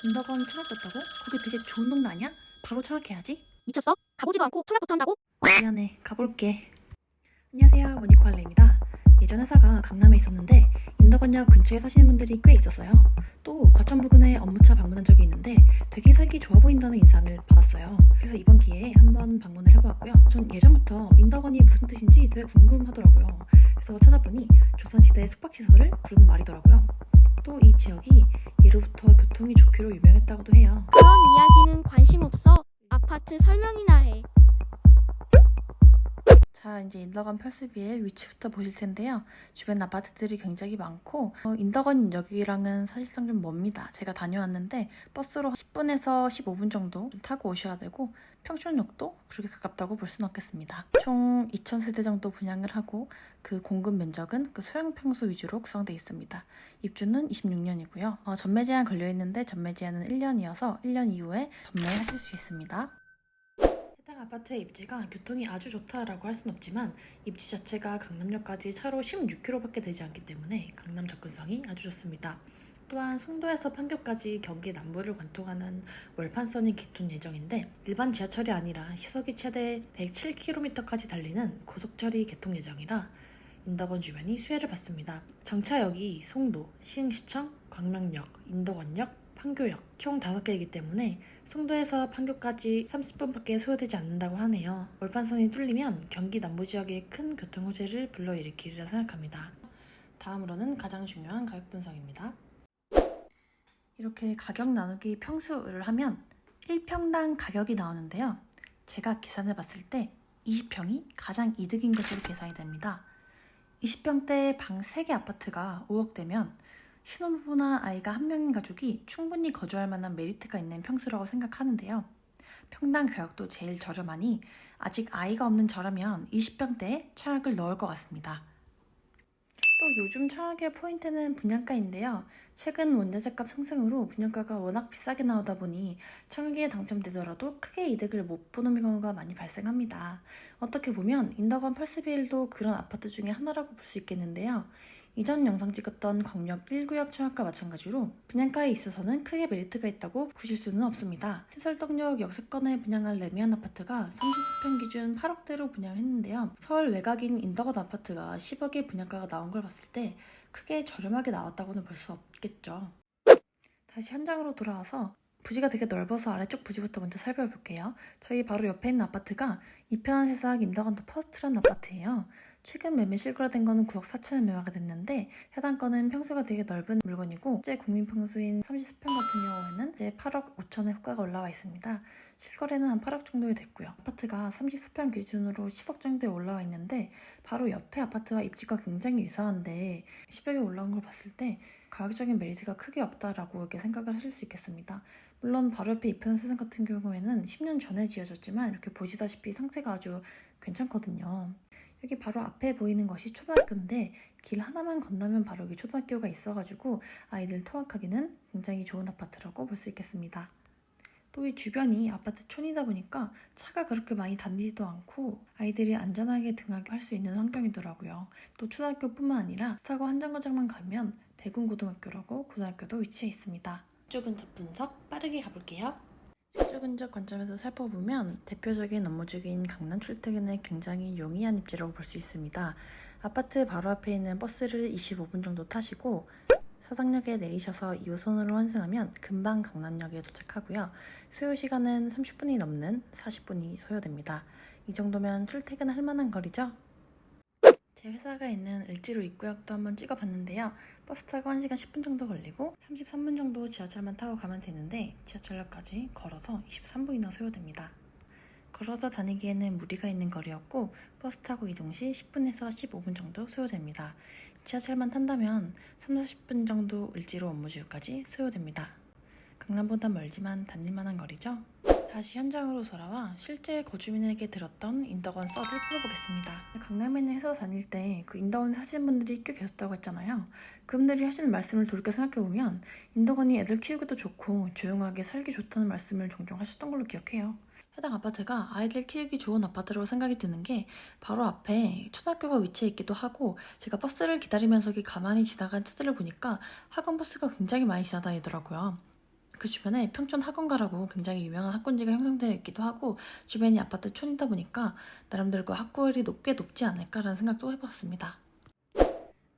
인덕원 청약 떴다고? 거기 되게 좋은 동네 아니야? 바로 청약해야지. 미쳤어? 가보지도 않고 청약부터 한다고? 미안해, 가볼게. 안녕하세요, 모니코알레입니다. 예전 회사가 강남에 있었는데 인덕원역 근처에 사시는 분들이 꽤 있었어요. 또 과천 부근에 업무차 방문한 적이 있는데 되게 살기 좋아 보인다는 인상을 받았어요. 그래서 이번 기회에 한번 방문을 해보았고요. 전 예전부터 인덕원이 무슨 뜻인지 되게 궁금하더라고요. 그래서 찾아보니 조선시대 숙박시설을 부르는 말이더라고요. 또 이 지역이 예로부터 교통이 좋기로 유명했다고도 해요. 그런 이야기는 관심 없어. 아파트 설명이나 해. 자, 이제 인덕원 펄스비의 위치부터 보실 텐데요. 주변 아파트들이 굉장히 많고 인덕원역이랑은 사실상 좀 멉니다. 제가 다녀왔는데 버스로 10분에서 15분 정도 좀 타고 오셔야 되고 평촌역도 그렇게 가깝다고 볼 수는 없겠습니다. 총 2,000세대 정도 분양을 하고 그 공급 면적은 그 소형 평수 위주로 구성되어 있습니다. 입주는 26년이고요. 전매 제한 걸려 있는데 전매 제한은 1년이어서 1년 이후에 전매하실 수 있습니다. 해당 아파트의 입지가 교통이 아주 좋다라고 할 순 없지만 입지 자체가 강남역까지 차로 16km밖에 되지 않기 때문에 강남 접근성이 아주 좋습니다. 또한 송도에서 판교까지 경기 남부를 관통하는 월판선이 개통 예정인데 일반 지하철이 아니라 시속이 최대 107km까지 달리는 고속철이 개통 예정이라 인덕원 주변이 수혜를 받습니다. 정차역이 송도, 시흥시청, 광명역, 인덕원역, 판교역 총 5개이기 때문에 송도에서 판교까지 30분밖에 소요되지 않는다고 하네요. 월판선이 뚫리면 경기 남부지역에 큰 교통 호재를 불러일으키리라 생각합니다. 다음으로는 가장 중요한 가격 분석입니다. 이렇게 가격 나누기 평수를 하면 1평당 가격이 나오는데요. 제가 계산해 봤을 때 20평이 가장 이득인 것으로 계산이 됩니다. 20평대 방 3개 아파트가 5억대면 신혼부부나 아이가 한 명인 가족이 충분히 거주할 만한 메리트가 있는 평수라고 생각하는데요. 평당 가격도 제일 저렴하니 아직 아이가 없는 저라면 20평대에 청약을 넣을 것 같습니다. 또 요즘 청약의 포인트는 분양가인데요. 최근 원자재값 상승으로 분양가가 워낙 비싸게 나오다 보니 청약에 당첨되더라도 크게 이득을 못 보는 경우가 많이 발생합니다. 어떻게 보면 인덕원 펄스빌도 그런 아파트 중에 하나라고 볼 수 있겠는데요. 이전 영상 찍었던 광역 1구역 청약과 마찬가지로 분양가에 있어서는 크게 메리트가 있다고 보실 수는 없습니다. 신설동역 역세권에 분양할 레미안 아파트가 30평 기준 8억대로 분양을 했는데요. 서울 외곽인 인덕원 아파트가 10억의 분양가가 나온 걸 봤을 때 크게 저렴하게 나왔다고는 볼 수 없겠죠. 다시 현장으로 돌아와서 부지가 되게 넓어서 아래쪽 부지부터 먼저 살펴볼게요. 저희 바로 옆에 있는 아파트가 이편한 세상 인덕원 더 퍼스트라는 아파트예요. 최근 매매 실거래된 거는 9억 4천에 매매가 됐는데 해당 건은 평수가 되게 넓은 물건이고 실제 국민 평수인 30평 같은 경우에는 이제 8억 5천의 호가가 올라와 있습니다. 실거래는 한 8억 정도에 됐고요. 아파트가 30평 기준으로 10억 정도에 올라와 있는데 바로 옆에 아파트와 입지가 굉장히 유사한데 10억에 올라온 걸 봤을 때 가격적인 메리트가 크게 없다라고 이렇게 생각을 하실 수 있겠습니다. 물론 바로 옆에 이편한 세상 같은 경우에는 10년 전에 지어졌지만 이렇게 보시다시피 상태가 아주 괜찮거든요. 여기 바로 앞에 보이는 것이 초등학교인데 길 하나만 건너면 바로 여기 초등학교가 있어가지고 아이들 통학하기는 굉장히 좋은 아파트라고 볼 수 있겠습니다. 또 이 주변이 아파트촌이다 보니까 차가 그렇게 많이 다니지도 않고 아이들이 안전하게 등하교 할 수 있는 환경이더라고요. 또 초등학교뿐만 아니라 스타고 한정거장만 가면 백운고등학교라고 고등학교도 위치해 있습니다. 실주 근접 분석 빠르게 가볼게요. 실주 근접 관점에서 살펴보면 대표적인 업무주기인 강남 출퇴근에 굉장히 용이한 입지라고 볼 수 있습니다. 아파트 바로 앞에 있는 버스를 25분 정도 타시고 사당역에 내리셔서 2호선으로 환승하면 금방 강남역에 도착하고요. 소요시간은 30분이 넘는 40분이 소요됩니다. 이 정도면 출퇴근할 만한 거리죠? 제 회사가 있는 을지로 입구역도 한번 찍어봤는데요. 버스 타고 1시간 10분 정도 걸리고 33분 정도 지하철만 타고 가면 되는데 지하철역까지 걸어서 23분이나 소요됩니다. 걸어서 다니기에는 무리가 있는 거리였고 버스 타고 이동 시 10분에서 15분 정도 소요됩니다. 지하철만 탄다면 30-40분 정도 을지로 업무주유까지 소요됩니다. 강남보다 멀지만 다닐만한 거리죠? 다시 현장으로 돌아와 실제 거주민에게 들었던 인덕원 썰을 풀어보겠습니다. 강남에 있는 회사 다닐 때 그 인덕원 사시는 분들이 꽤 계셨다고 했잖아요. 그분들이 하시는 말씀을 돌이켜 생각해보면 인덕원이 애들 키우기도 좋고 조용하게 살기 좋다는 말씀을 종종 하셨던 걸로 기억해요. 해당 아파트가 아이들 키우기 좋은 아파트라고 생각이 드는 게 바로 앞에 초등학교가 위치해 있기도 하고 제가 버스를 기다리면서 가만히 지나간 차들을 보니까 학원 버스가 굉장히 많이 지나다니더라고요. 그 주변에 평촌 학원가라고 굉장히 유명한 학군지가 형성되어 있기도 하고 주변이 아파트 촌이다 보니까 나름대로 그 학구열이 높지 않을까라는 생각도 해봤습니다.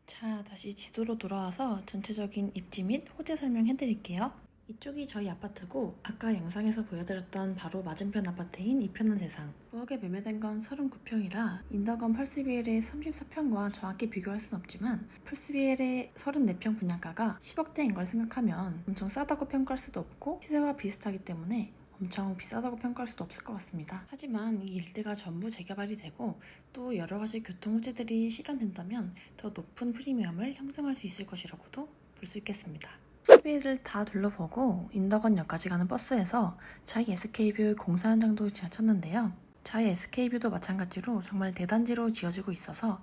자, 다시 지도로 돌아와서 전체적인 입지 및 호재 설명해드릴게요. 이쪽이 저희 아파트고 아까 영상에서 보여드렸던 바로 맞은편 아파트인 이편한 세상. 9억에 매매된 건 39평이라 인덕원 펄스비엘의 34평과 정확히 비교할 순 없지만 펄스비엘의 34평 분양가가 10억대인 걸 생각하면 엄청 싸다고 평가할 수도 없고 시세와 비슷하기 때문에 엄청 비싸다고 평가할 수도 없을 것 같습니다. 하지만 이 일대가 전부 재개발이 되고 또 여러 가지 교통 호재들이 실현된다면 더 높은 프리미엄을 형성할 수 있을 것이라고도 볼 수 있겠습니다. TV를 다 둘러보고 인덕원역까지 가는 버스에서 자이 SK뷰 공사 현장도 지나쳤는데요. 자이 SK뷰도 마찬가지로 정말 대단지로 지어지고 있어서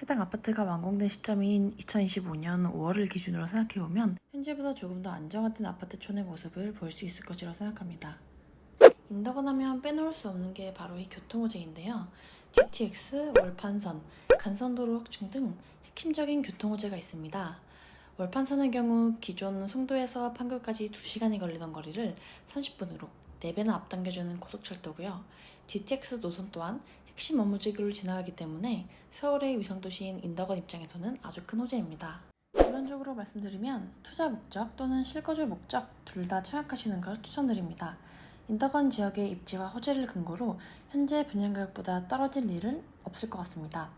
해당 아파트가 완공된 시점인 2025년 5월을 기준으로 생각해보면 현재보다 조금 더 안정화된 아파트촌의 모습을 볼 수 있을 것이라고 생각합니다. 인덕원 하면 빼놓을 수 없는 게 바로 이 교통호재인데요. GTX, 월판선, 간선도로 확충 등 핵심적인 교통호재가 있습니다. 월판선의 경우 기존 송도에서 판교까지 2시간이 걸리던 거리를 30분으로 4배나 앞당겨주는 고속철도고요. GTX 노선 또한 핵심 업무지구를 지나가기 때문에 서울의 위성도시인 인덕원 입장에서는 아주 큰 호재입니다. 결론적으로 말씀드리면 투자 목적 또는 실거주 목적 둘 다 청약하시는 걸 추천드립니다. 인덕원 지역의 입지와 호재를 근거로 현재 분양가격보다 떨어질 일은 없을 것 같습니다.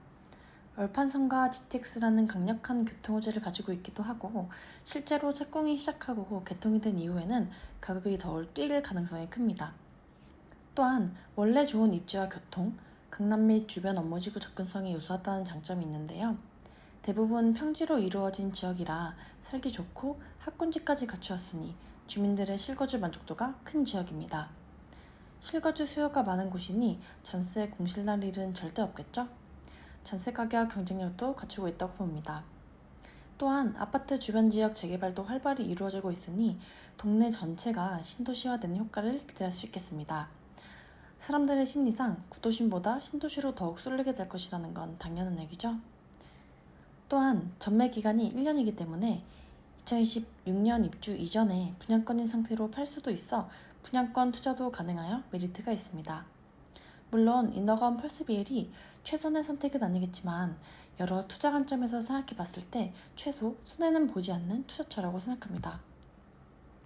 월판선과 GTX라는 강력한 교통호재를 가지고 있기도 하고 실제로 착공이 시작하고 개통이 된 이후에는 가격이 더 뛸 가능성이 큽니다. 또한 원래 좋은 입지와 교통, 강남 및 주변 업무지구 접근성이 우수하다는 장점이 있는데요. 대부분 평지로 이루어진 지역이라 살기 좋고 학군지까지 갖추었으니 주민들의 실거주 만족도가 큰 지역입니다. 실거주 수요가 많은 곳이니 전세 공실날 일은 절대 없겠죠? 전세 가격 경쟁력도 갖추고 있다고 봅니다. 또한 아파트 주변 지역 재개발도 활발히 이루어지고 있으니 동네 전체가 신도시화되는 효과를 기대할 수 있겠습니다. 사람들의 심리상 구도심보다 신도시로 더욱 쏠리게 될 것이라는 건 당연한 얘기죠. 또한 전매 기간이 1년이기 때문에 2026년 입주 이전에 분양권인 상태로 팔 수도 있어 분양권 투자도 가능하여 메리트가 있습니다. 물론 인덕원 펄스비엘이 최선의 선택은 아니겠지만 여러 투자 관점에서 생각해 봤을 때 최소 손해는 보지 않는 투자처라고 생각합니다.